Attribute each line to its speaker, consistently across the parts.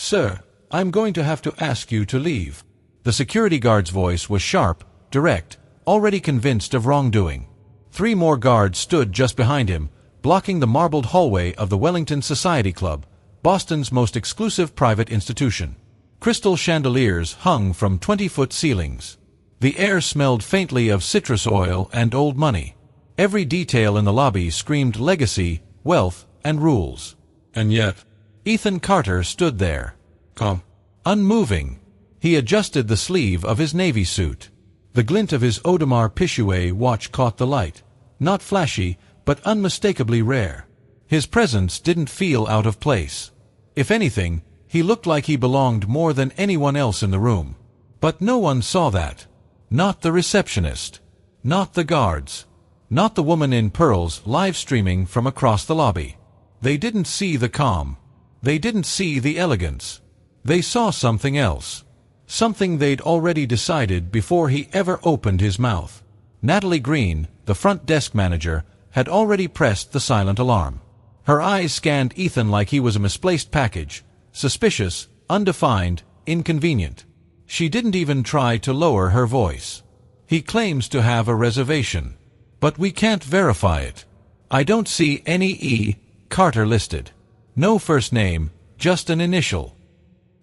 Speaker 1: Sir, I'm going to have to ask you to leave. The security guard's voice was sharp, direct, already convinced of wrongdoing. 3 more guards stood just behind him, blocking the marbled hallway of the Wellington Society Club, Boston's most exclusive private institution. Crystal chandeliers hung from 20-foot ceilings. The air smelled faintly of citrus oil and old money. Every detail in the lobby screamed legacy, wealth, and rules. And yet, Ethan Carter stood there, calm, unmoving. He adjusted the sleeve of his navy suit. The glint of his Audemars Piguet watch caught the light. Not flashy, but unmistakably rare. His presence didn't feel out of place. If anything, he looked like he belonged more than anyone else in the room. But no one saw that. Not the receptionist. Not the guards. Not the woman in pearls live streaming from across the lobby. They didn't see the calm. They didn't see the elegance. They saw something else. Something they'd already decided before he ever opened his mouth. Natalie Green, the front desk manager, had already pressed the silent alarm. Her eyes scanned Ethan like he was a misplaced package, suspicious, undefined, inconvenient. She didn't even try to lower her voice. He claims to have a reservation, but we can't verify it. I don't see any E. Carter listed. No first name, just an initial.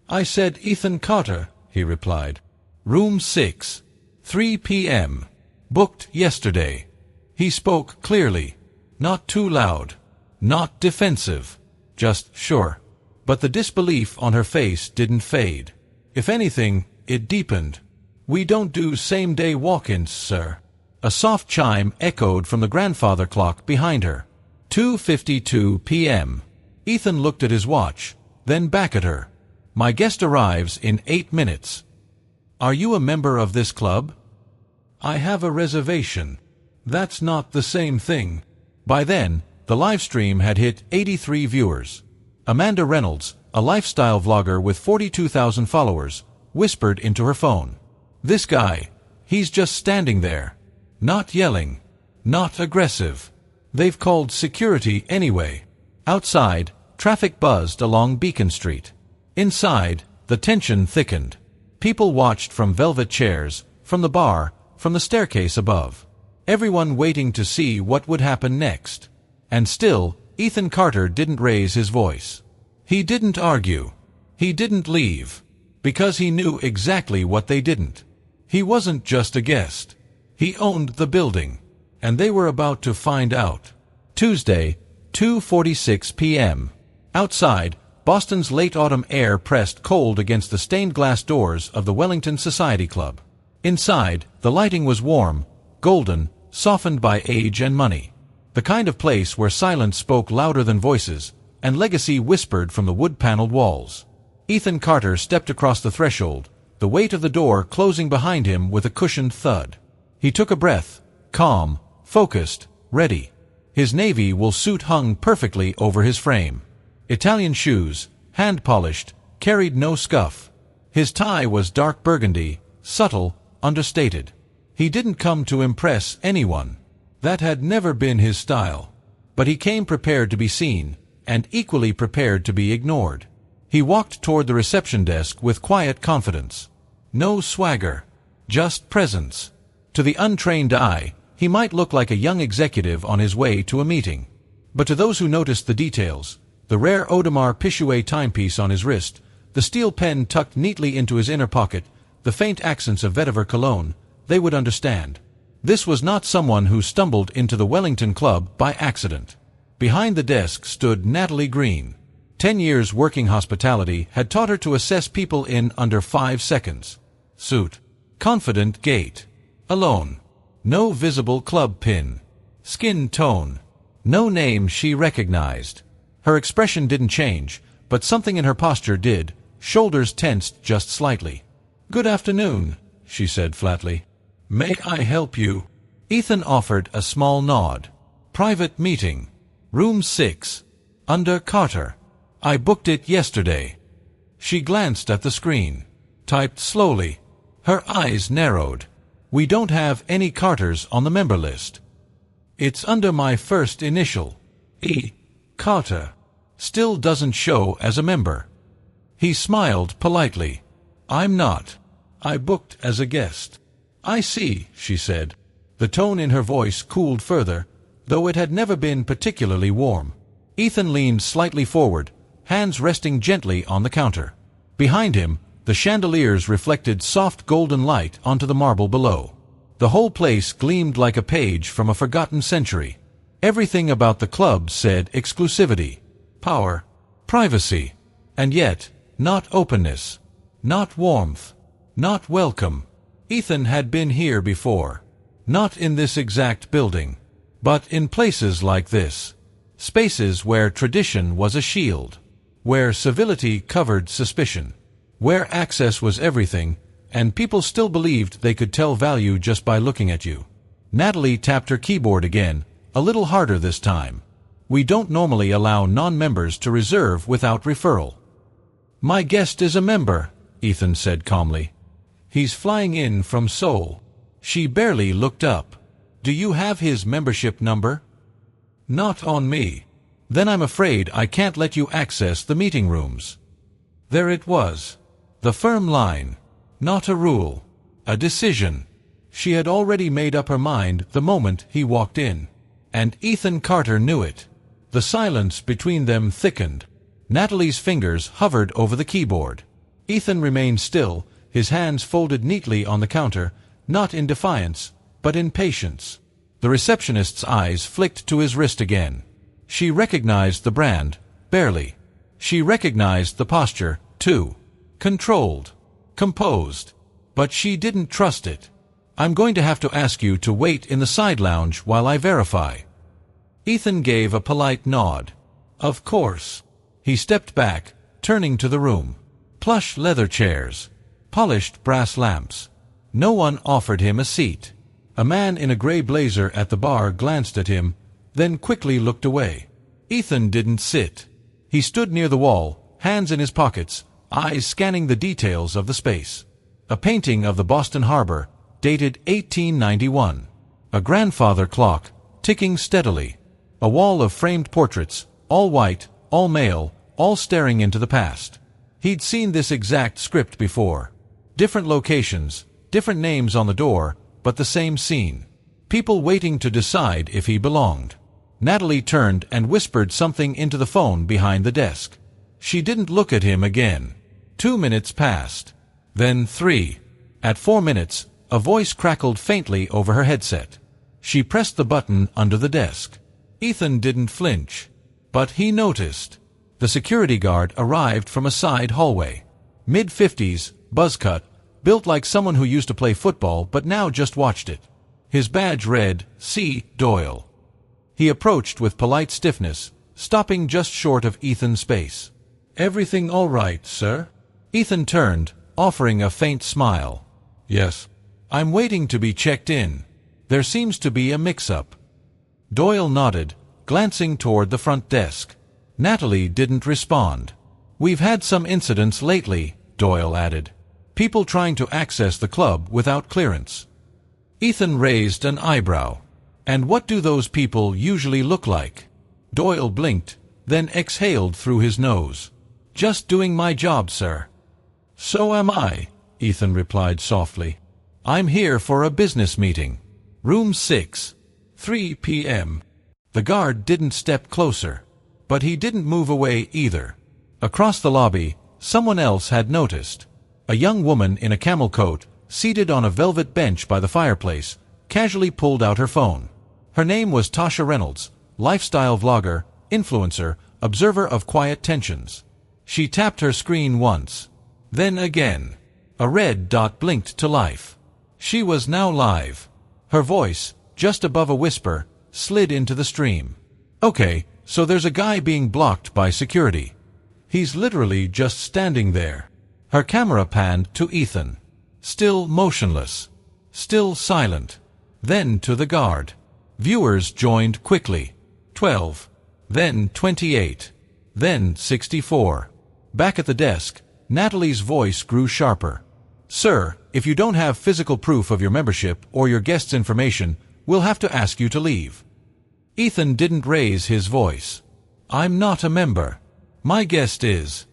Speaker 1: I said Ethan Carter, he replied. Room 6, 3 p.m. Booked yesterday. He spoke clearly, not too loud, not defensive, just sure. But the disbelief on her face didn't fade. If anything, it deepened. We don't do same-day walk-ins, sir. A soft chime echoed from the grandfather clock behind her. 2:52 p.m. Ethan looked at his watch, then back at her. My guest arrives in 8 minutes. Are you a member of this club? I have a reservation. That's not the same thing. By then, the live stream had hit 83 viewers. Amanda Reynolds, a lifestyle vlogger with 42,000 followers, whispered into her phone. This guy, he's just standing there. Not yelling. Not aggressive. They've called security anyway. Outside, traffic buzzed along Beacon Street. Inside, the tension thickened. People watched from velvet chairs, from the bar, from the staircase above. Everyone waiting to see what would happen next. And still, Ethan Carter didn't raise his voice. He didn't argue. He didn't leave. Because he knew exactly what they didn't. He wasn't just a guest. He owned the building. And they were about to find out. Tuesday, 2:46 p.m. Outside, Boston's late autumn air pressed cold against the stained glass doors of the Wellington Society Club. Inside, the lighting was warm, golden, softened by age and money. The kind of place where silence spoke louder than voices, and legacy whispered from the wood-paneled walls. Ethan Carter stepped across the threshold, the weight of the door closing behind him with a cushioned thud. He took a breath, calm, focused, ready. His navy wool suit hung perfectly over his frame. Italian shoes, hand-polished, carried no scuff. His tie was dark burgundy, subtle, understated. He didn't come to impress anyone. That had never been his style. But he came prepared to be seen, and equally prepared to be ignored. He walked toward the reception desk with quiet confidence. No swagger, just presence. To the untrained eye, he might look like a young executive on his way to a meeting. But to those who noticed the details, the rare Audemars Piguet timepiece on his wrist, the steel pen tucked neatly into his inner pocket, the faint accents of vetiver cologne, they would understand. This was not someone who stumbled into the Wellington Club by accident. Behind the desk stood Natalie Green. 10 years working hospitality had taught her to assess people in under 5 seconds. Suit. Confident gait. Alone. No visible club pin. Skin tone. No name she recognized. Her expression didn't change, but something in her posture did. Shoulders tensed just slightly. "Good afternoon," she said flatly. "May I help you?" Ethan offered a small nod. "Private meeting. Room 6. Under Carter. I booked it yesterday." She glanced at the screen. Typed slowly. Her eyes narrowed. "We don't have any Carters on the member list." "It's under my first initial. E. Carter. Still doesn't show as a member." He smiled politely. "I'm not. I booked as a guest." "I see," she said. The tone in her voice cooled further, though it had never been particularly warm. Ethan leaned slightly forward, hands resting gently on the counter. Behind him, the chandeliers reflected soft golden light onto the marble below. The whole place gleamed like a page from a forgotten century. Everything about the club said exclusivity, power, privacy, and yet, not openness, not warmth, not welcome. Ethan had been here before. Not in this exact building, but in places like this. Spaces where tradition was a shield, where civility covered suspicion, where access was everything, and people still believed they could tell value just by looking at you. Natalie tapped her keyboard again, a little harder this time. "We don't normally allow non-members to reserve without referral." "My guest is a member," Ethan said calmly. "He's flying in from Seoul." She barely looked up. "Do you have his membership number?" "Not on me." "Then I'm afraid I can't let you access the meeting rooms." There it was. The firm line. Not a rule. A decision. She had already made up her mind the moment he walked in. And Ethan Carter knew it. The silence between them thickened. Natalie's fingers hovered over the keyboard. Ethan remained still, his hands folded neatly on the counter, not in defiance, but in patience. The receptionist's eyes flicked to his wrist again. She recognized the brand, barely. She recognized the posture, too. Controlled. Composed. But she didn't trust it. "I'm going to have to ask you to wait in the side lounge while I verify." Ethan gave a polite nod. "Of course." He stepped back, turning to the room. Plush leather chairs. Polished brass lamps. No one offered him a seat. A man in a gray blazer at the bar glanced at him, then quickly looked away. Ethan didn't sit. He stood near the wall, hands in his pockets, eyes scanning the details of the space. A painting of the Boston Harbor, dated 1891. A grandfather clock, ticking steadily. A wall of framed portraits, all white, all male, all staring into the past. He'd seen this exact script before. Different locations, different names on the door, but the same scene. People waiting to decide if he belonged. Natalie turned and whispered something into the phone behind the desk. She didn't look at him again. 2 minutes passed. Then 3. At 4 minutes, a voice crackled faintly over her headset. She pressed the button under the desk. Ethan didn't flinch. But he noticed. The security guard arrived from a side hallway. Mid-50s, buzzcut, built like someone who used to play football but now just watched it. His badge read, C. Doyle. He approached with polite stiffness, stopping just short of Ethan's space. "Everything all right, sir?" Ethan turned, offering a faint smile. "Yes. I'm waiting to be checked in. There seems to be a mix-up." Doyle nodded, glancing toward the front desk. Natalie didn't respond. "We've had some incidents lately," Doyle added. "People trying to access the club without clearance." Ethan raised an eyebrow. "And what do those people usually look like?" Doyle blinked, then exhaled through his nose. "Just doing my job, sir." "So am I," Ethan replied softly. "I'm here for a business meeting. Room 6, 3 p.m. The guard didn't step closer. But he didn't move away either. Across the lobby, someone else had noticed. A young woman in a camel coat, seated on a velvet bench by the fireplace, casually pulled out her phone. Her name was Tasha Reynolds, lifestyle vlogger, influencer, observer of quiet tensions. She tapped her screen once. Then again. A red dot blinked to life. She was now live. Her voice, just above a whisper, slid into the stream. "Okay, so there's a guy being blocked by security. He's literally just standing there." Her camera panned to Ethan. Still motionless. Still silent. Then to the guard. Viewers joined quickly. 12. Then 28. Then 64. Back at the desk, Natalie's voice grew sharper. "Sir, if you don't have physical proof of your membership or your guest's information, we'll have to ask you to leave." Ethan didn't raise his voice. "I'm not a member. My guest is."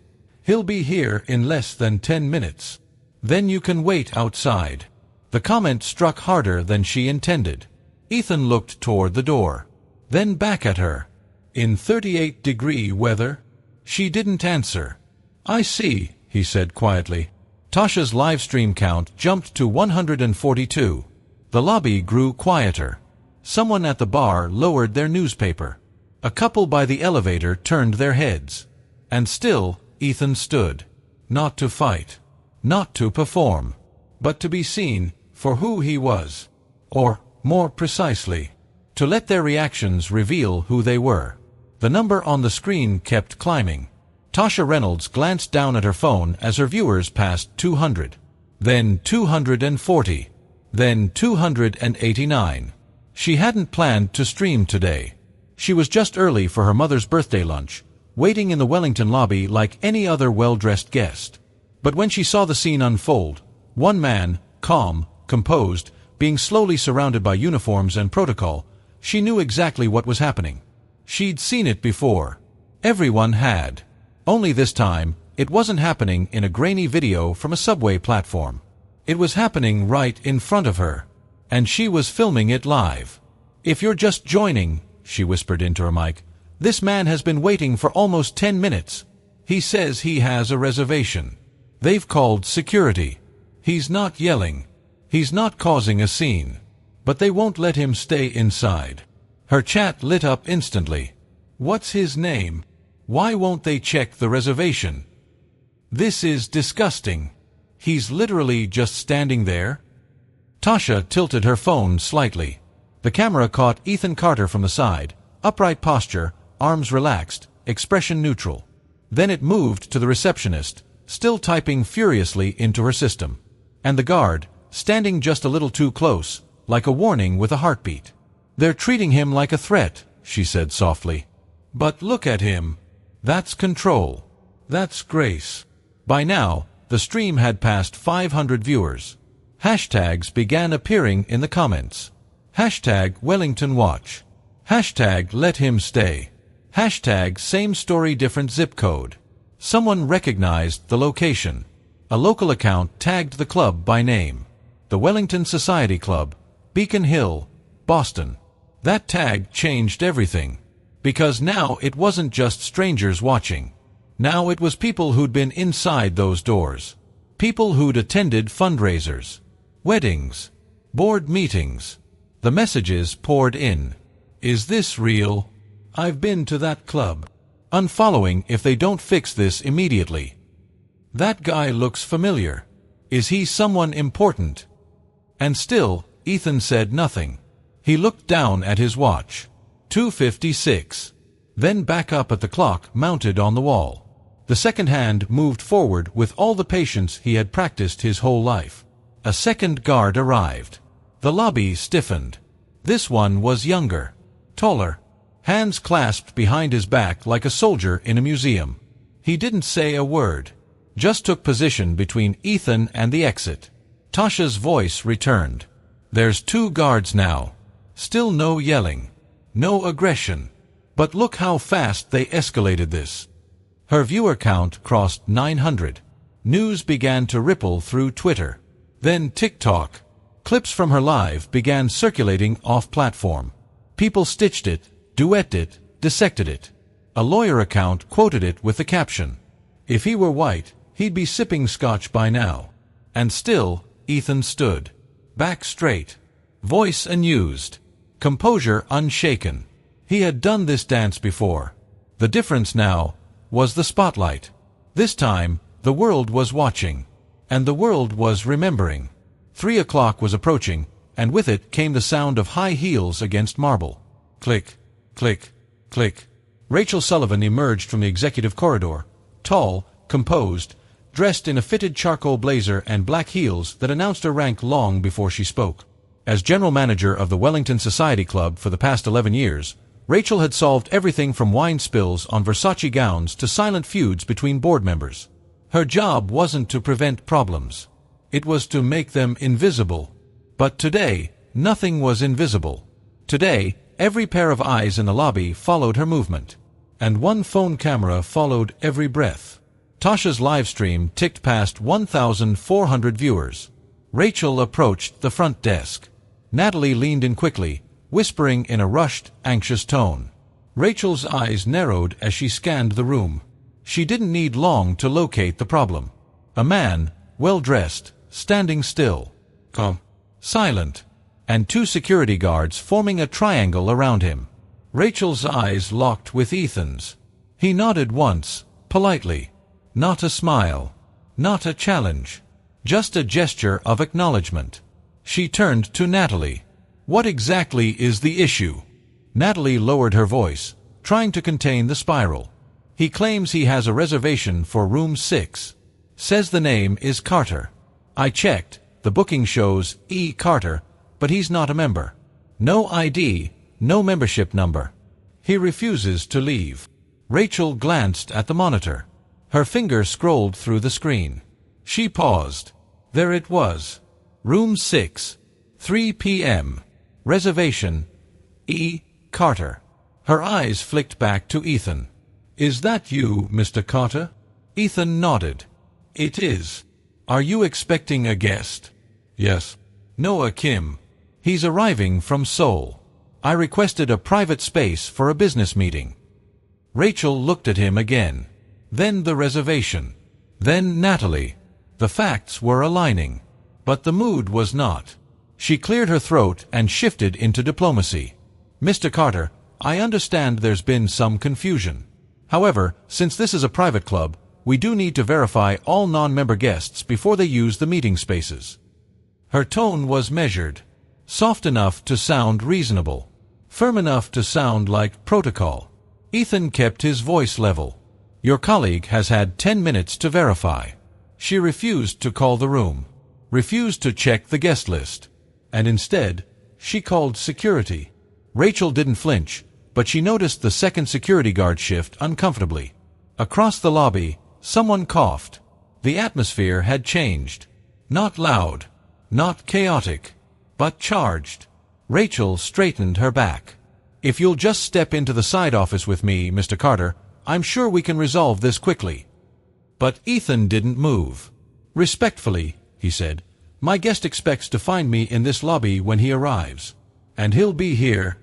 Speaker 1: He'll be here in less than 10 minutes. Then you can wait outside." The comment struck harder than she intended. Ethan looked toward the door, then back at her. "In 38-degree weather?" She didn't answer. "I see," he said quietly. Tasha's live stream count jumped to 142. The lobby grew quieter. Someone at the bar lowered their newspaper. A couple by the elevator turned their heads. And still, Ethan stood. Not to fight. Not to perform. But to be seen for who he was. Or, more precisely, to let their reactions reveal who they were. The number on the screen kept climbing. Tasha Reynolds glanced down at her phone as her viewers passed 200. Then 240. Then 289. She hadn't planned to stream today. She was just early for her mother's birthday lunch, waiting in the Wellington lobby like any other well-dressed guest. But when she saw the scene unfold, one man, calm, composed, being slowly surrounded by uniforms and protocol, she knew exactly what was happening. She'd seen it before. Everyone had. Only this time, it wasn't happening in a grainy video from a subway platform. It was happening right in front of her. And she was filming it live. "If you're just joining," she whispered into her mic, "this man has been waiting for almost 10 minutes. He says he has a reservation. They've called security. He's not yelling. He's not causing a scene. But they won't let him stay inside." Her chat lit up instantly. "What's his name? Why won't they check the reservation? This is disgusting. He's literally just standing there." Tasha tilted her phone slightly. The camera caught Ethan Carter from the side, upright posture, arms relaxed, expression neutral. Then it moved to the receptionist, still typing furiously into her system. And the guard, standing just a little too close, like a warning with a heartbeat. "They're treating him like a threat," she said softly. "But look at him. That's control. That's grace." By now, the stream had passed 500 viewers. Hashtags began appearing in the comments. Hashtag Wellington Watch. Hashtag Let Him Stay. Hashtag Same Story Different Zip Code. Someone recognized the location. A local account tagged the club by name. The Wellington Society Club, Beacon Hill, Boston. That tag changed everything. Because now it wasn't just strangers watching. Now it was people who'd been inside those doors. People who'd attended fundraisers, weddings, board meetings. The messages poured in. "Is this real? I've been to that club. Unfollowing if they don't fix this immediately. That guy looks familiar. Is he someone important?" And still, Ethan said nothing. He looked down at his watch. 2:56. Then back up at the clock mounted on the wall. The second hand moved forward with all the patience he had practiced his whole life. A second guard arrived. The lobby stiffened. This one was younger, taller, hands clasped behind his back like a soldier in a museum. He didn't say a word, just took position between Ethan and the exit. Tasha's voice returned. "There's 2 guards now. Still no yelling. No aggression. But look how fast they escalated this." Her viewer count crossed 900. News began to ripple through Twitter. Then TikTok. Clips from her live began circulating off-platform. People stitched it, duetted it, dissected it. A lawyer account quoted it with the caption, "If he were white, he'd be sipping scotch by now." And still, Ethan stood. Back straight. Voice unused. Composure unshaken. He had done this dance before. The difference now was the spotlight. This time, the world was watching. And the world was remembering. 3 o'clock was approaching, and with it came the sound of high heels against marble. Click, click, click. Rachel Sullivan emerged from the executive corridor, tall, composed, dressed in a fitted charcoal blazer and black heels that announced her rank long before she spoke. As general manager of the Wellington Society Club for the past 11 years, Rachel had solved everything from wine spills on Versace gowns to silent feuds between board members. Her job wasn't to prevent problems. It was to make them invisible. But today, nothing was invisible. Today, every pair of eyes in the lobby followed her movement. And one phone camera followed every breath. Tasha's livestream ticked past 1,400 viewers. Rachel approached the front desk. Natalie leaned in quickly, whispering in a rushed, anxious tone. Rachel's eyes narrowed as she scanned the room. She didn't need long to locate the problem. A man, well-dressed, standing still, calm, silent, and 2 security guards forming a triangle around him. Rachel's eyes locked with Ethan's. He nodded once, politely. Not a smile, not a challenge, just a gesture of acknowledgement. She turned to Natalie. "What exactly is the issue?" Natalie lowered her voice, trying to contain the spiral. "He claims he has a reservation for room 6. Says the name is Carter. I checked, the booking shows E. Carter, but he's not a member. No ID, no membership number. He refuses to leave." Rachel glanced at the monitor. Her finger scrolled through the screen. She paused. There it was. Room 6, 3 p.m. Reservation, E. Carter. Her eyes flicked back to Ethan. "Is that you, Mr. Carter?" Ethan nodded. "It is. Are you expecting a guest?" "Yes." "Noah Kim. He's arriving from Seoul. I requested a private space for a business meeting." Rachel looked at him again. Then the reservation. Then Natalie. The facts were aligning. But the mood was not. She cleared her throat and shifted into diplomacy. "Mr. Carter, I understand there's been some confusion. However, since this is a private club, we do need to verify all non-member guests before they use the meeting spaces." Her tone was measured, soft enough to sound reasonable, firm enough to sound like protocol. Ethan kept his voice level. "Your colleague has had 10 minutes to verify." She refused to call the room, refused to check the guest list, and instead, she called security. Rachel didn't flinch, but she noticed the second security guard shift uncomfortably. Across the lobby, someone coughed. The atmosphere had changed. Not loud, not chaotic, but charged. Rachel straightened her back. "If you'll just step into the side office with me, Mr. Carter, I'm sure we can resolve this quickly." But Ethan didn't move. "Respectfully," he said, "my guest expects to find me in this lobby when he arrives. And he'll be here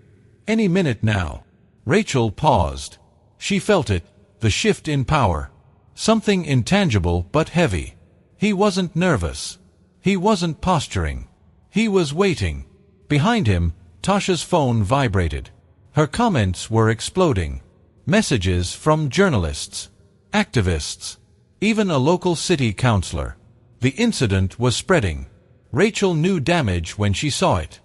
Speaker 1: any minute now." Rachel paused. She felt it, the shift in power. Something intangible but heavy. He wasn't nervous. He wasn't posturing. He was waiting. Behind him, Tasha's phone vibrated. Her comments were exploding. Messages from journalists, activists, even a local city councilor. The incident was spreading. Rachel knew damage when she saw it.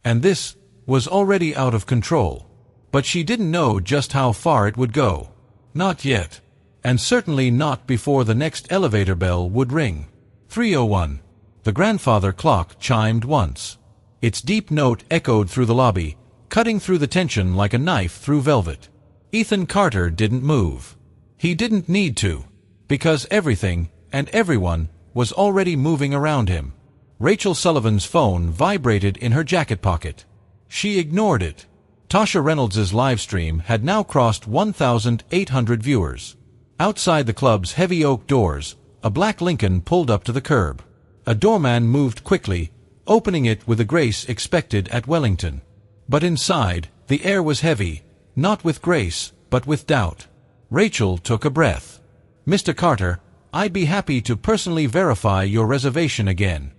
Speaker 1: And this was already out of control. But she didn't know just how far it would go. Not yet. And certainly not before the next elevator bell would ring. 3:01. The grandfather clock chimed once. Its deep note echoed through the lobby, cutting through the tension like a knife through velvet. Ethan Carter didn't move. He didn't need to, because everything and everyone was already moving around him. Rachel Sullivan's phone vibrated in her jacket pocket. She ignored it. Tasha Reynolds's live stream had now crossed 1,800 viewers. Outside the club's heavy oak doors, a black Lincoln pulled up to the curb. A doorman moved quickly, opening it with the grace expected at Wellington. But inside, the air was heavy, not with grace, but with doubt. Rachel took a breath. "Mr. Carter, I'd be happy to personally verify your reservation again."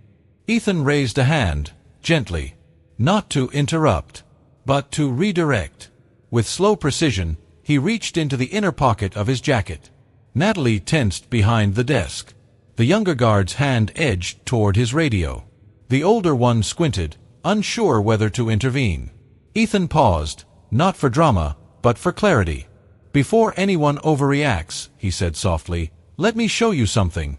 Speaker 1: Ethan raised a hand, gently, not to interrupt, but to redirect. With slow precision, he reached into the inner pocket of his jacket. Natalie tensed behind the desk. The younger guard's hand edged toward his radio. The older one squinted, unsure whether to intervene. Ethan paused, not for drama, but for clarity. "Before anyone overreacts," he said softly, "let me show you something."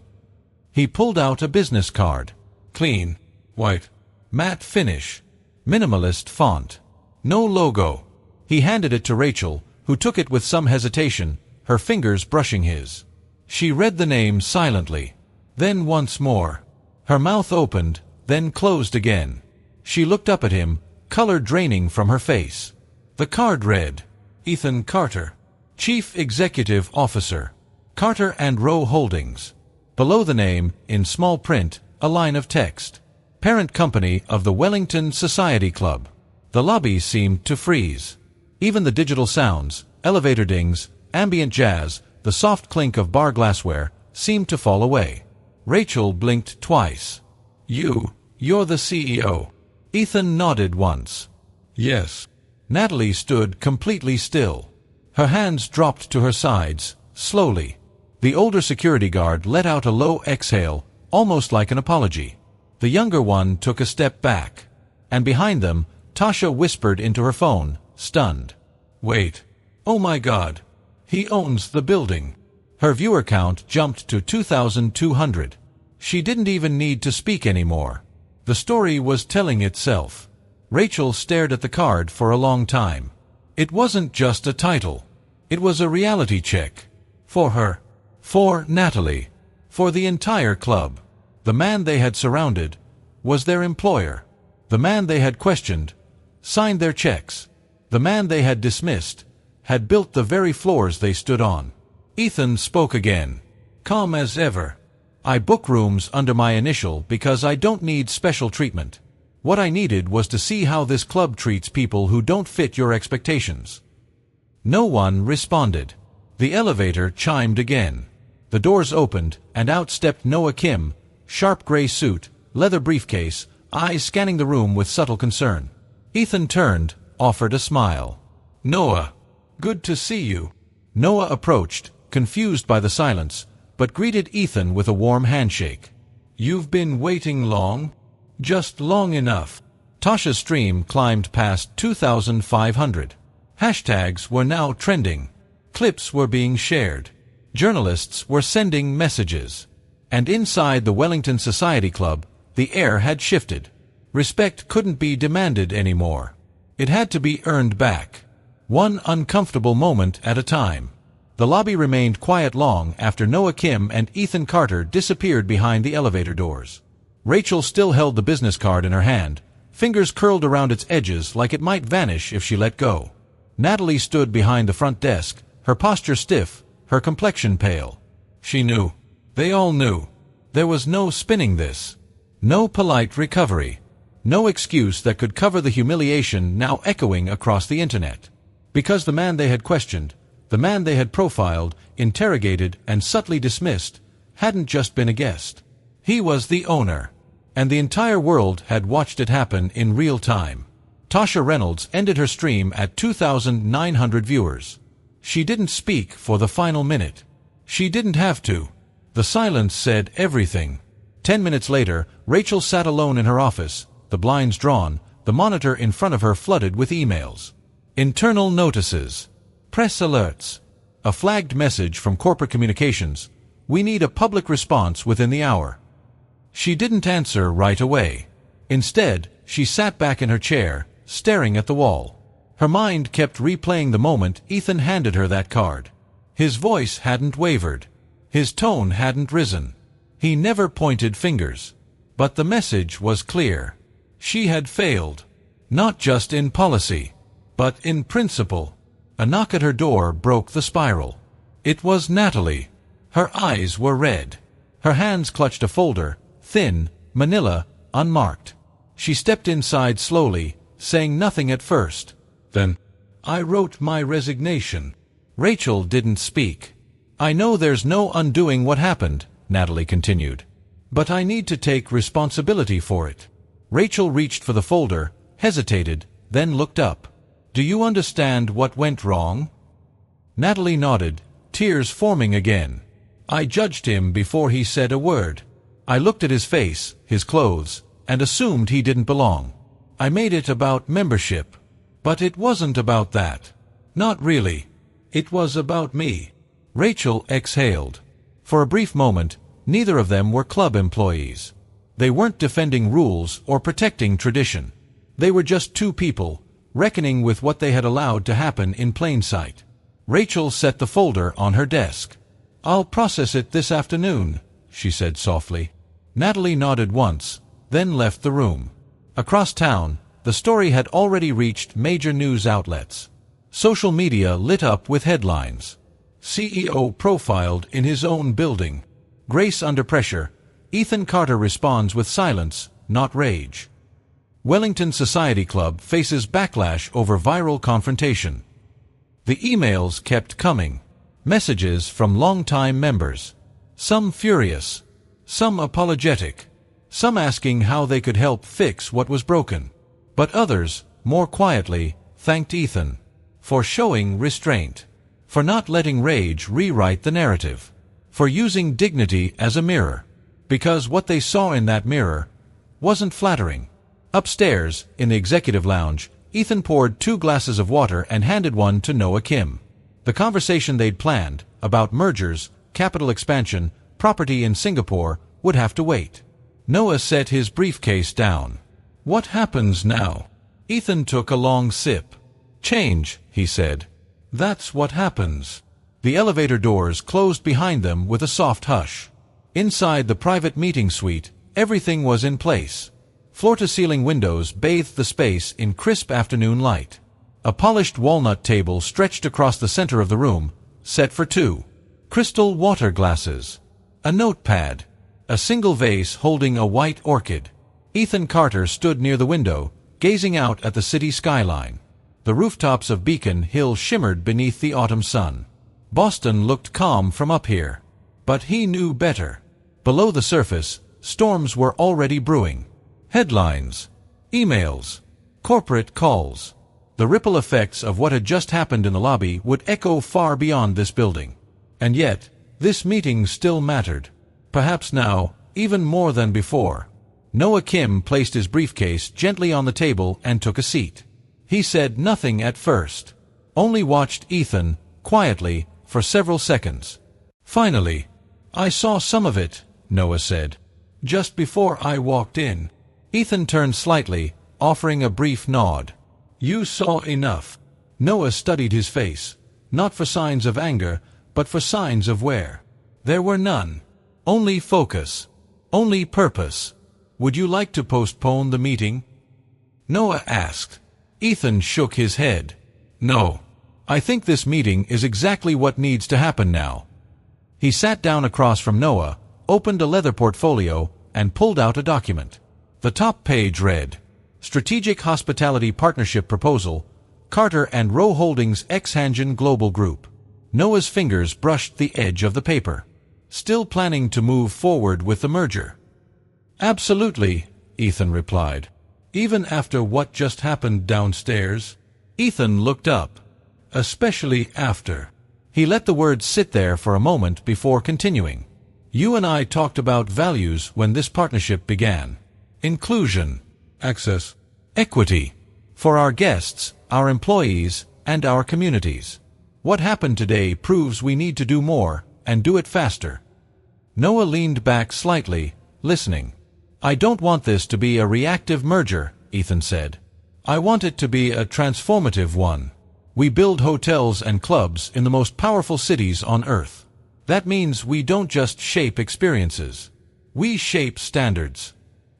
Speaker 1: He pulled out a business card. Clean, white, matte finish, minimalist font. No logo. He handed it to Rachel, who took it with some hesitation, her fingers brushing his. She read the name silently. Then once more. Her mouth opened, then closed again. She looked up at him, color draining from her face. The card read, "Ethan Carter, Chief Executive Officer." Carter and Rowe Holdings. Below the name, in small print, a line of text. Parent company of the Wellington Society Club. The lobby seemed to freeze. Even the digital sounds, elevator dings, ambient jazz, the soft clink of bar glassware, seemed to fall away. Rachel blinked twice. You're the CEO. Ethan nodded once.
Speaker 2: Yes.
Speaker 1: Natalie stood completely still. Her hands dropped to her sides, slowly. The older security guard let out a low exhale, almost like an apology. The younger one took a step back. And behind them, Tasha whispered into her phone, stunned.
Speaker 2: Wait.
Speaker 1: Oh my God. He owns the building. Her viewer count jumped to 2,200. She didn't even need to speak anymore. The story was telling itself. Rachel stared at the card for a long time. It wasn't just a title. It was a reality check. For her. For Natalie. For the entire club. The man they had surrounded was their employer. The man they had questioned signed their checks. The man they had dismissed had built the very floors they stood on. Ethan spoke again, calm as ever. I book rooms under my initial because I don't need special treatment. What I needed was to see how this club treats people who don't fit your expectations. No one responded. The elevator chimed again. The doors opened, and out stepped Noah Kim, sharp gray suit, leather briefcase, eyes scanning the room with subtle concern. Ethan turned, offered a smile.
Speaker 2: Noah.
Speaker 1: Good to see you. Noah approached, confused by the silence, but greeted Ethan with a warm handshake.
Speaker 2: You've been waiting long?
Speaker 1: Just long enough. Tasha's stream climbed past 2,500. Hashtags were now trending. Clips were being shared. Journalists were sending messages. And inside the Wellington Society Club, the air had shifted. Respect couldn't be demanded anymore. It had to be earned back. One uncomfortable moment at a time. The lobby remained quiet long after Noah Kim and Ethan Carter disappeared behind the elevator doors. Rachel still held the business card in her hand, fingers curled around its edges like it might vanish if she let go. Natalie stood behind the front desk, her posture stiff, her complexion pale. She knew. They all knew. There was no spinning this. No polite recovery. No excuse that could cover the humiliation now echoing across the internet. Because the man they had questioned, the man they had profiled, interrogated, and subtly dismissed, hadn't just been a guest. He was the owner. And the entire world had watched it happen in real time. Tasha Reynolds ended her stream at 2,900 viewers. She didn't speak for the final minute. She didn't have to. The silence said everything. 10 minutes later, Rachel sat alone in her office, the blinds drawn, the monitor in front of her flooded with emails. Internal notices. Press alerts. A flagged message from corporate communications. We need a public response within the hour. She didn't answer right away. Instead, she sat back in her chair, staring at the wall. Her mind kept replaying the moment Ethan handed her that card. His voice hadn't wavered. His tone hadn't risen. He never pointed fingers. But the message was clear. She had failed. Not just in policy, but in principle. A knock at her door broke the spiral. It was Natalie. Her eyes were red. Her hands clutched a folder, thin, manila, unmarked. She stepped inside slowly, saying nothing at first.
Speaker 2: Then,
Speaker 1: I wrote my resignation. Rachel didn't speak. I know there's no undoing what happened, Natalie continued. But I need to take responsibility for it. Rachel reached for the folder, hesitated, then looked up. Do you understand what went wrong? Natalie nodded, tears forming again. I judged him before he said a word. I looked at his face, his clothes, and assumed he didn't belong. I made it about membership. But it wasn't about that. Not really. It was about me. Rachel exhaled. For a brief moment, neither of them were club employees. They weren't defending rules or protecting tradition. They were just two people, reckoning with what they had allowed to happen in plain sight. Rachel set the folder on her desk. I'll process it this afternoon, she said softly. Natalie nodded once, then left the room. Across town, the story had already reached major news outlets. Social media lit up with headlines. CEO profiled in his own building. Grace under pressure. Ethan Carter responds with silence, not rage. Wellington Society Club faces backlash over viral confrontation. The emails kept coming. Messages from longtime members. Some furious. Some apologetic. Some asking how they could help fix what was broken. But others, more quietly, thanked Ethan for showing restraint, for not letting rage rewrite the narrative, for using dignity as a mirror, because what they saw in that mirror wasn't flattering. Upstairs, in the executive lounge, Ethan poured 2 glasses of water and handed one to Noah Kim. The conversation they'd planned, about mergers, capital expansion, property in Singapore, would have to wait. Noah set his briefcase down. What happens now? Ethan took a long sip. Change, he said. That's what happens. The elevator doors closed behind them with a soft hush. Inside the private meeting suite, everything was in place. Floor-to-ceiling windows bathed the space in crisp afternoon light. A polished walnut table stretched across the center of the room, set for 2. Crystal water glasses. A notepad. A single vase holding a white orchid. Ethan Carter stood near the window, gazing out at the city skyline. The rooftops of Beacon Hill shimmered beneath the autumn sun. Boston looked calm from up here. But he knew better. Below the surface, storms were already brewing. Headlines, emails, corporate calls. The ripple effects of what had just happened in the lobby would echo far beyond this building. And yet, this meeting still mattered. Perhaps now, even more than before. Noah Kim placed his briefcase gently on the table and took a seat. He said nothing at first, only watched Ethan, quietly, for several seconds. Finally, I saw some of it, Noah said. Just before I walked in. Ethan turned slightly, offering a brief nod. You saw enough. Noah studied his face, not for signs of anger, but for signs of wear. There were none. Only focus. Only purpose. Would you like to postpone the meeting? Noah asked. Ethan shook his head. No. I think this meeting is exactly what needs to happen now. He sat down across from Noah, opened a leather portfolio, and pulled out a document. The top page read, Strategic Hospitality Partnership Proposal, Carter and Rowe Holdings ex-Hanjin Global Group. Noah's fingers brushed the edge of the paper. Still planning to move forward with the merger? Absolutely, Ethan replied. Even after what just happened downstairs? Ethan looked up. Especially after. He let the words sit there for a moment before continuing. You and I talked about values when this partnership began. Inclusion, access, equity. For our guests, our employees, and our communities. What happened today proves we need to do more, and do it faster. Noah leaned back slightly, listening. I don't want this to be a reactive merger, Ethan said. I want it to be a transformative one. We build hotels and clubs in the most powerful cities on Earth. That means we don't just shape experiences. We shape standards.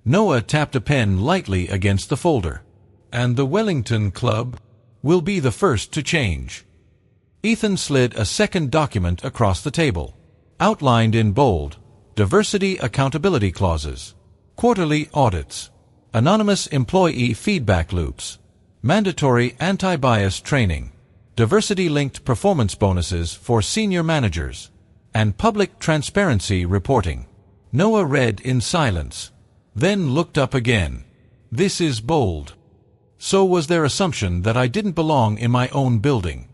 Speaker 1: Noah tapped a pen lightly against the folder. And the Wellington Club will be the first to change. Ethan slid a second document across the table. Outlined in bold, diversity accountability clauses, quarterly audits, anonymous employee feedback loops, mandatory anti-bias training, diversity-linked performance bonuses for senior managers, and public transparency reporting. Noah read in silence, then looked up again. This is bold. So was their assumption that I didn't belong in my own building.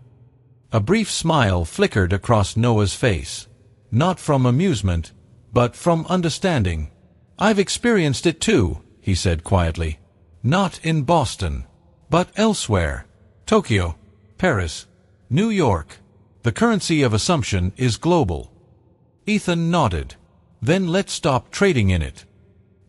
Speaker 1: A brief smile flickered across Noah's face. Not from amusement, but from understanding. I've experienced it too, he said quietly. Not in Boston, but elsewhere. Tokyo, Paris, New York. The currency of assumption is global. Ethan nodded. Then let's stop trading in it.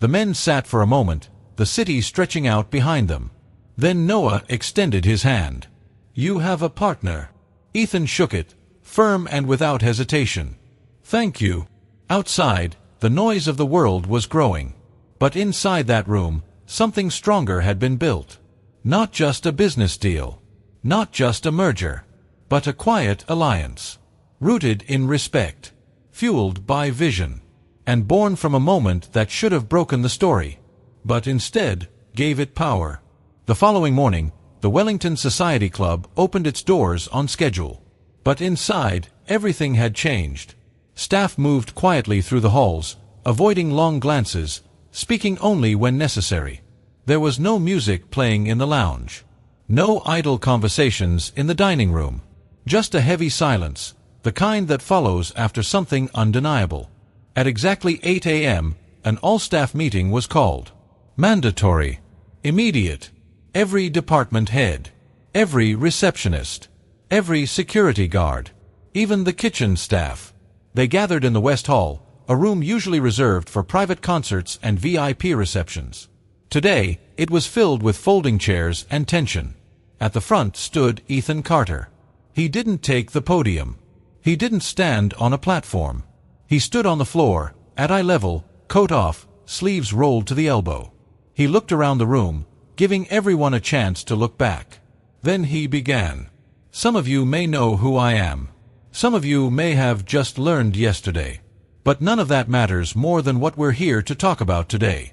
Speaker 1: The men sat for a moment, the city stretching out behind them. Then Noah extended his hand. You have a partner. Ethan shook it, firm and without hesitation. Thank you. Outside, the noise of the world was growing. But inside that room, something stronger had been built. Not just a business deal. Not just a merger. But a quiet alliance. rooted in respect, fueled by vision, and born from a moment that should have broken the story, but instead gave it power. The following morning, the Wellington Society Club opened its doors on schedule. But inside, everything had changed. Staff moved quietly through the halls, avoiding long glances, speaking only when necessary. There was no music playing in the lounge. No idle conversations in the dining room. Just a heavy silence, the kind that follows after something undeniable. At exactly 8 a.m., an all-staff meeting was called. Mandatory. Immediate. Every department head. Every receptionist. Every security guard. Even the kitchen staff. They gathered in the West Hall, a room usually reserved for private concerts and VIP receptions. Today, it was filled with folding chairs and tension. At the front stood Ethan Carter. He didn't take the podium. He didn't stand on a platform. He stood on the floor, at eye level, coat off, sleeves rolled to the elbow. He looked around the room, giving everyone a chance to look back. Then he began. Some of you may know who I am. Some of you may have just learned yesterday. But none of that matters more than what we're here to talk about today.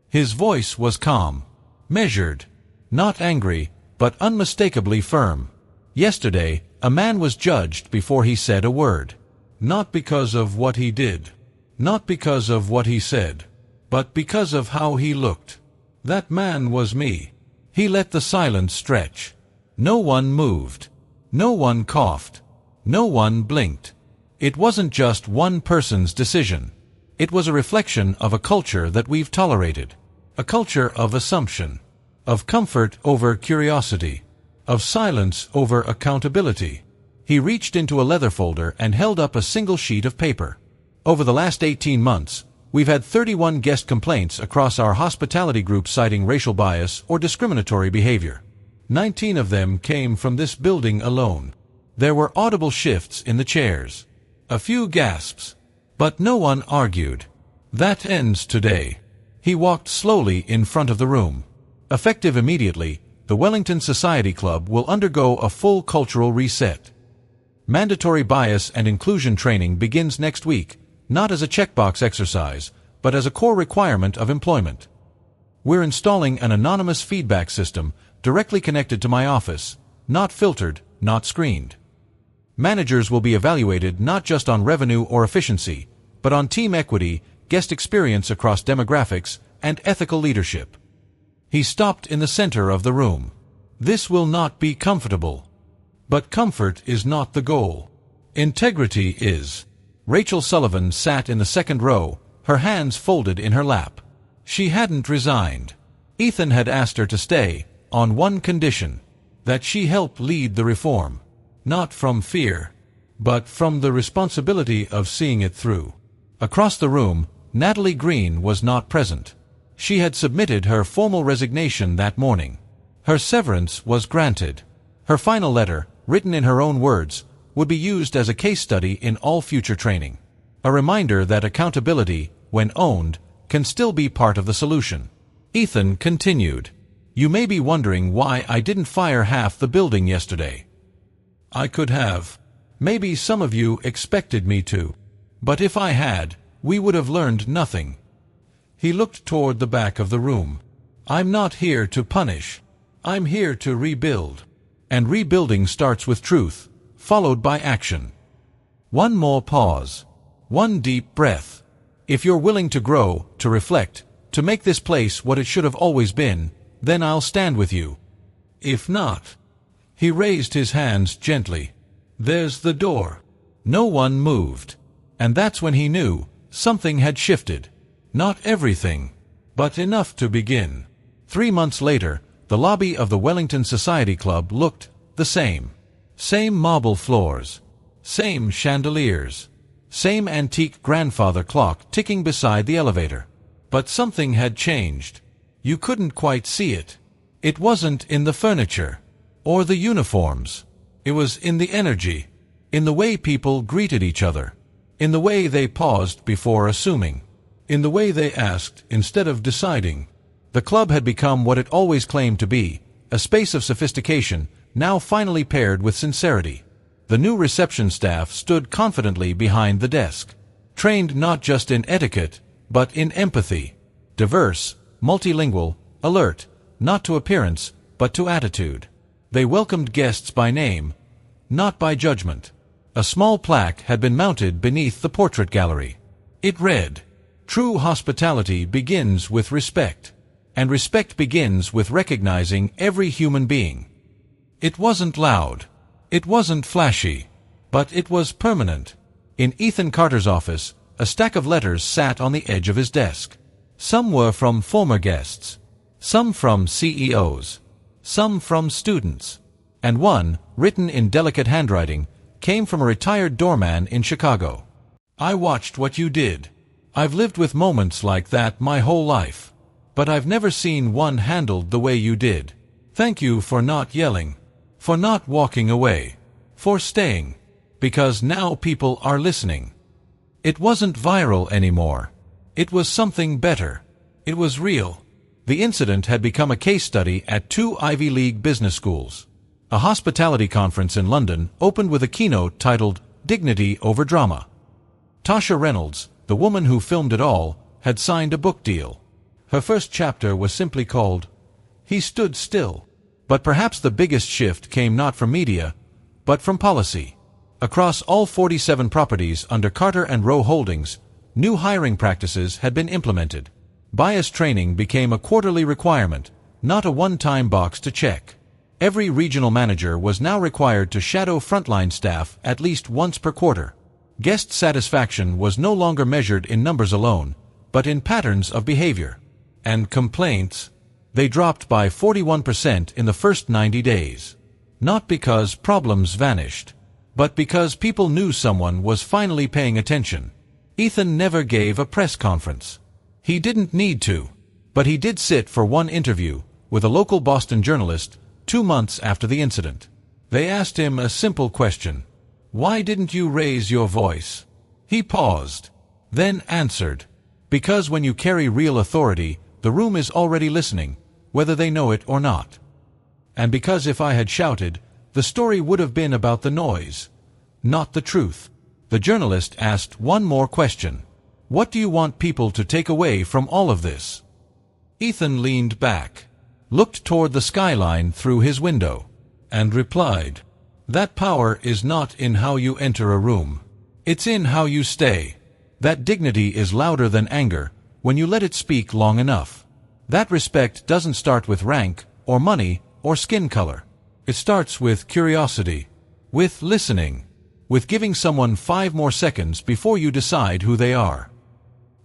Speaker 1: His voice was calm, measured, not angry, but unmistakably firm. Yesterday, a man was judged before he said a word. Not because of what he did, not because of what he said, but because of how he looked. That man was me. He let the silence stretch. No one moved. No one coughed. No one blinked. It wasn't just one person's decision. It was a reflection of a culture that we've tolerated. A culture of assumption. Of comfort over curiosity. Of silence over accountability. He reached into a leather folder and held up a single sheet of paper. Over the last 18 months, we've had 31 guest complaints across our hospitality group citing racial bias or discriminatory behavior. 19 of them came from this building alone. There were audible shifts in the chairs. A few gasps. But no one argued. That ends today. He walked slowly in front of the room. Effective immediately, the Wellington Society Club will undergo a full cultural reset. Mandatory bias and inclusion training begins next week, not as a checkbox exercise, but as a core requirement of employment. We're installing an anonymous feedback system directly connected to my office, not filtered, not screened. Managers will be evaluated not just on revenue or efficiency, but on team equity, guest experience across demographics, and ethical leadership. He stopped in the center of the room. This will not be comfortable. But comfort is not the goal. Integrity is. Rachel Sullivan sat in the second row, her hands folded in her lap. She hadn't resigned. Ethan had asked her to stay, on one condition, that she help lead the reform. Not from fear, but from the responsibility of seeing it through. Across the room, Natalie Green was not present. She had submitted her formal resignation that morning. Her severance was granted. Her final letter, written in her own words, would be used as a case study in all future training. A reminder that accountability, when owned, can still be part of the solution. Ethan continued. You may be wondering why I didn't fire half the building yesterday. I could have. Maybe some of you expected me to. But if I had, we would have learned nothing. He looked toward the back of the room. I'm not here to punish. I'm here to rebuild. And rebuilding starts with truth, followed by action. One more pause. One deep breath. If you're willing to grow, to reflect, to make this place what it should have always been, then I'll stand with you. If not... He raised his hands gently. There's the door. No one moved. And that's when he knew something had shifted. Not everything, but enough to begin. 3 months later, the lobby of the Wellington Society Club looked the same. Same marble floors. Same chandeliers. Same antique grandfather clock ticking beside the elevator. But something had changed. You couldn't quite see it. It wasn't in the furniture. Or the uniforms. It was in the energy. In the way people greeted each other. In the way they paused before assuming. In the way they asked instead of deciding. The club had become what it always claimed to be, a space of sophistication, now finally paired with sincerity. The new reception staff stood confidently behind the desk, trained not just in etiquette, but in empathy. Diverse, multilingual, alert, not to appearance, but to attitude. They welcomed guests by name, not by judgment. A small plaque had been mounted beneath the portrait gallery. It read, "True hospitality begins with respect, and respect begins with recognizing every human being." It wasn't loud. It wasn't flashy. But it was permanent. In Ethan Carter's office, a stack of letters sat on the edge of his desk. Some were from former guests, some from CEOs, some from students, and one, written in delicate handwriting, came from a retired doorman in Chicago. "I watched what you did. I've lived with moments like that my whole life, but I've never seen one handled the way you did. Thank you for not yelling, for not walking away, for staying, because now people are listening." It wasn't viral anymore. It was something better. It was real. The incident had become a case study at 2 Ivy League business schools. A hospitality conference in London opened with a keynote titled "Dignity Over Drama." Tasha Reynolds, the woman who filmed it all, had signed a book deal. Her first chapter was simply called "He Stood Still." But perhaps the biggest shift came not from media, but from policy. Across all 47 properties under Carter & Rowe Holdings, new hiring practices had been implemented. Bias training became a quarterly requirement, not a one-time box to check. Every regional manager was now required to shadow frontline staff at least once per quarter. Guest satisfaction was no longer measured in numbers alone, but in patterns of behavior. And complaints? They dropped by 41% in the first 90 days. Not because problems vanished, but because people knew someone was finally paying attention. Ethan never gave a press conference. He didn't need to, but he did sit for one interview with a local Boston journalist 2 months after the incident. They asked him a simple question. "Why didn't you raise your voice?" He paused, then answered, "Because when you carry real authority, the room is already listening, whether they know it or not. And because if I had shouted, the story would have been about the noise, not the truth." The journalist asked one more question. "What do you want people to take away from all of this?" Ethan leaned back, looked toward the skyline through his window, and replied, "That power is not in how you enter a room. It's in how you stay. That dignity is louder than anger when you let it speak long enough. That respect doesn't start with rank, or money, or skin color. It starts with curiosity, with listening, with giving someone 5 more seconds before you decide who they are.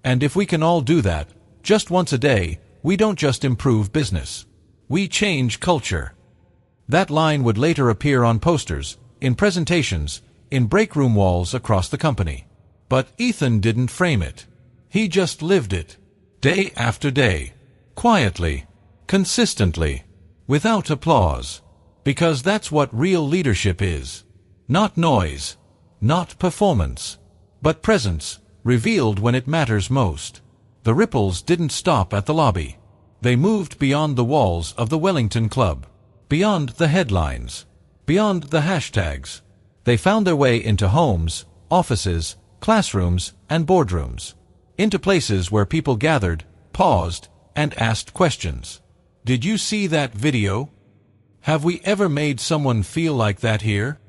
Speaker 1: And if we can all do that, just once a day, we don't just improve business. We change culture." That line would later appear on posters, in presentations, in break room walls across the company. But Ethan didn't frame it. He just lived it, day after day, quietly, consistently, without applause. Because that's what real leadership is. Not noise, not performance, but presence, revealed when it matters most. The ripples didn't stop at the lobby. They moved beyond the walls of the Wellington Club, beyond the headlines, beyond the hashtags. They found their way into homes, offices, classrooms, and boardrooms, into places where people gathered, paused, and asked questions. "Did you see that video? Have we ever made someone feel like that here?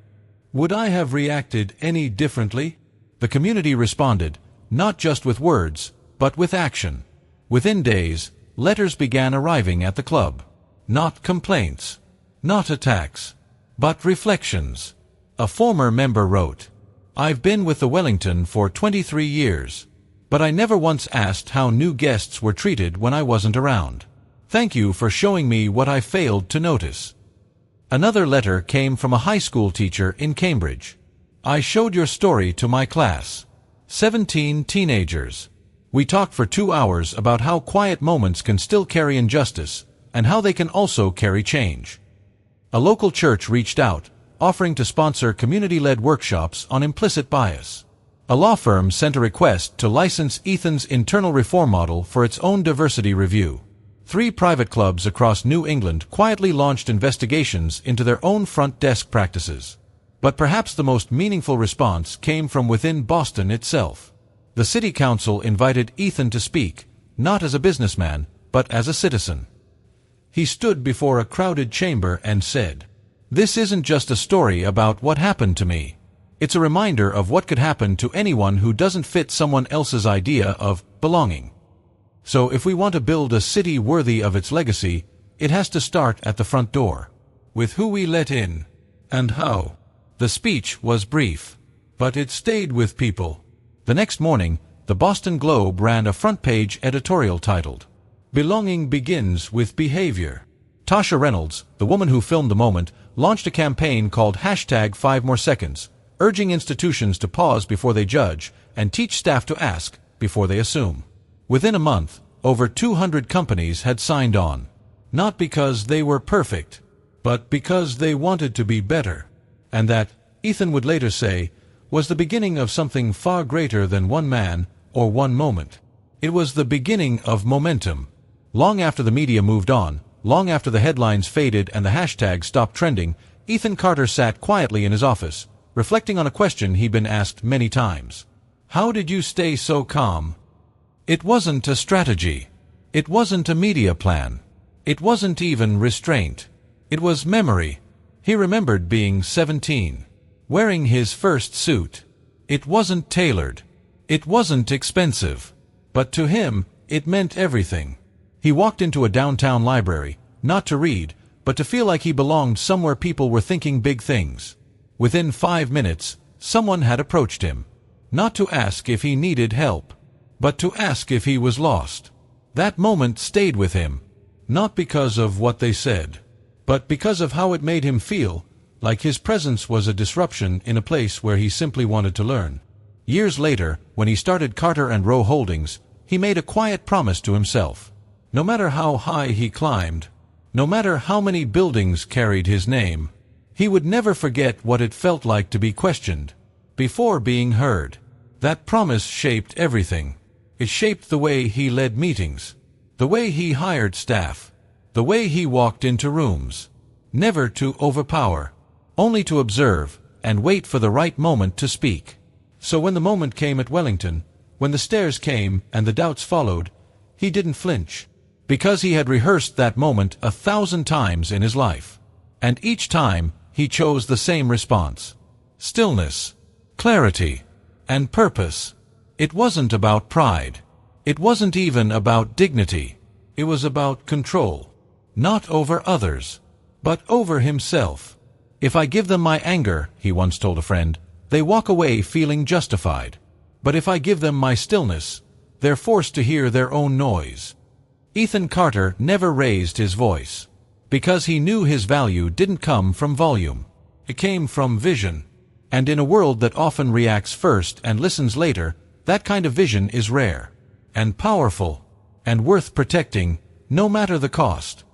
Speaker 1: Would I have reacted any differently?" The community responded, not just with words, but with action. Within days, letters began arriving at the club. Not complaints, not attacks, but reflections. A former member wrote, "I've been with the Wellington for 23 years, but I never once asked how new guests were treated when I wasn't around. Thank you for showing me what I failed to notice." Another letter came from a high school teacher in Cambridge. "I showed your story to my class. 17 teenagers. We talked for 2 hours about how quiet moments can still carry injustice, and how they can also carry change." A local church reached out, offering to sponsor community-led workshops on implicit bias. A law firm sent a request to license Ethan's internal reform model for its own diversity review. 3 private clubs across New England quietly launched investigations into their own front desk practices. But perhaps the most meaningful response came from within Boston itself. The city council invited Ethan to speak, not as a businessman, but as a citizen. He stood before a crowded chamber and said, "This isn't just a story about what happened to me. It's a reminder of what could happen to anyone who doesn't fit someone else's idea of belonging. So if we want to build a city worthy of its legacy, it has to start at the front door, with who we let in, and how." The speech was brief, but it stayed with people. The next morning, the Boston Globe ran a front-page editorial titled, "Belonging Begins with Behavior." Tasha Reynolds, the woman who filmed the moment, launched a campaign called #5moreseconds, urging institutions to pause before they judge and teach staff to ask before they assume. Within a month, over 200 companies had signed on, not because they were perfect, but because they wanted to be better. And that, Ethan would later say, was the beginning of something far greater than one man or one moment. It was the beginning of momentum. Long after the media moved on, long after the headlines faded and the hashtag stopped trending, Ethan Carter sat quietly in his office, reflecting on a question he'd been asked many times. How did you stay so calm? It wasn't a strategy. It wasn't a media plan. It wasn't even restraint. It was memory. He remembered being 17, wearing his first suit. It wasn't tailored. It wasn't expensive. But to him, it meant everything. He walked into a downtown library, not to read, but to feel like he belonged somewhere people were thinking big things. Within 5 minutes, someone had approached him, not to ask if he needed help, but to ask if he was lost. That moment stayed with him, not because of what they said, but because of how it made him feel, like his presence was a disruption in a place where he simply wanted to learn. Years later, when he started Carter & Row Holdings, he made a quiet promise to himself. No matter how high he climbed, no matter how many buildings carried his name, he would never forget what it felt like to be questioned, before being heard. That promise shaped everything. It shaped the way he led meetings, the way he hired staff, the way he walked into rooms. Never to overpower, only to observe and wait for the right moment to speak. So when the moment came at Wellington, when the stares came and the doubts followed, he didn't flinch, because he had rehearsed that moment 1,000 times in his life. And each time, he chose the same response: stillness, clarity, and purpose. It wasn't about pride. It wasn't even about dignity. It was about control. Not over others, but over himself. "If I give them my anger," he once told a friend, "they walk away feeling justified. But if I give them my stillness, they're forced to hear their own noise." Ethan Carter never raised his voice, because he knew his value didn't come from volume. It came from vision. And in a world that often reacts first and listens later, that kind of vision is rare, and powerful, and worth protecting, no matter the cost.